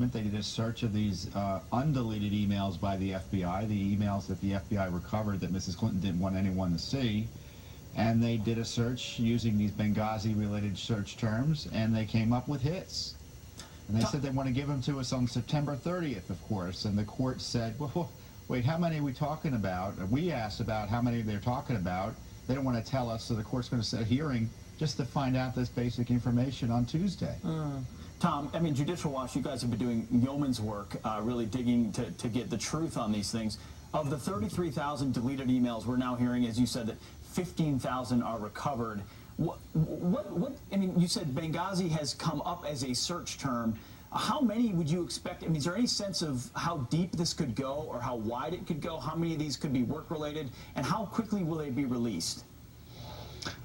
Department. They did a search of these undeleted emails by the FBI, the emails that the FBI recovered that Mrs. Clinton didn't want anyone to see. And they did a search using these Benghazi-related search terms, and they came up with hits. And they said they want to give them to us on September 30th, of course. And the court said, well, wait, how many are we talking about? And we asked about how many they're talking about. They don't want to tell us, so the court's going to set a hearing just to find out this basic information on Tuesday. Tom, I mean, Judicial Watch, you guys have been doing yeoman's work, really digging to get the truth on these things. Of the 33,000 deleted emails, we're now hearing, as you said, that 15,000 are recovered. I mean, you said Benghazi has come up as a search term. How many would you expect? I mean, is there any sense of how deep this could go or how wide it could go? How many of these could be work-related? And how quickly will they be released?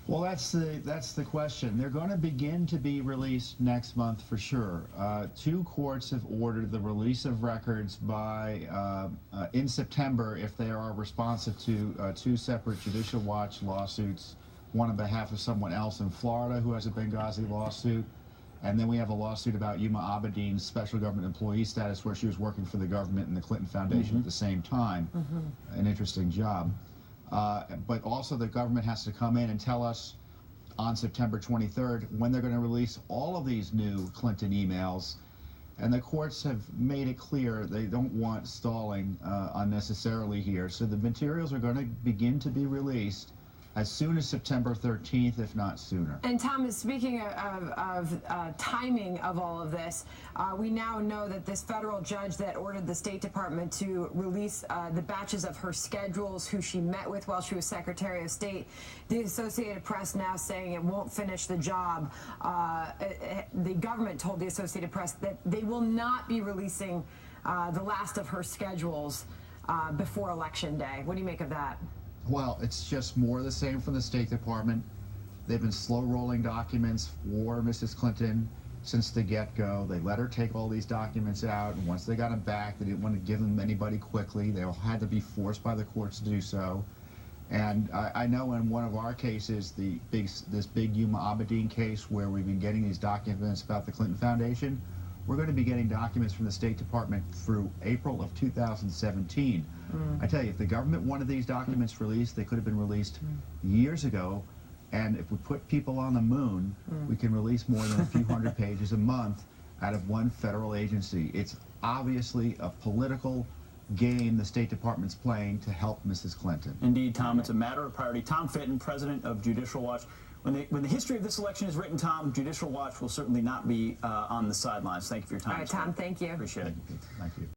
Well, that's the question. They're going to begin to be released next month for sure. Two courts have ordered the release of records by in September if they are responsive to two separate Judicial Watch lawsuits, one on behalf of someone else in Florida who has a Benghazi lawsuit, and then we have a lawsuit about Huma Abedin's special government employee status where she was working for the government and the Clinton Foundation at the same time. An interesting job. But also the government has to come in and tell us on September 23rd when they're going to release all of these new Clinton emails. And the courts have made it clear they don't want stalling unnecessarily here. So the materials are going to begin to be released as soon as September 13th, if not sooner. And Thomas, speaking of timing of all of this, we now know that this federal judge that ordered the State Department to release the batches of her schedules, who she met with while she was Secretary of State, the Associated Press now saying it won't finish the job. The government told the Associated Press that they will not be releasing the last of her schedules before Election Day. What do you make of that? Well, it's just more of the same from the State Department. They've been slow-rolling documents for Mrs. Clinton since the get-go. They let her take all these documents out, and once they got them back, they didn't want to give them to anybody quickly. They all had to be forced by the courts to do so. And I know in one of our cases, this big Huma Abedin case where we've been getting these documents about the Clinton Foundation, we're going to be getting documents from the State Department through April of 2017. I tell you, if the government wanted these documents released, they could have been released years ago. And if we put people on the moon, we can release more than a few hundred pages a month out of one federal agency. It's obviously a political game the State Department's playing to help Mrs. Clinton. Indeed, Tom, it's a matter of priority. Tom Fitton, president of Judicial Watch. When the history of this election is written, Tom, Judicial Watch will certainly not be on the sidelines. Thank you for your time. All right, Tom, thank you. Appreciate it. Thank you.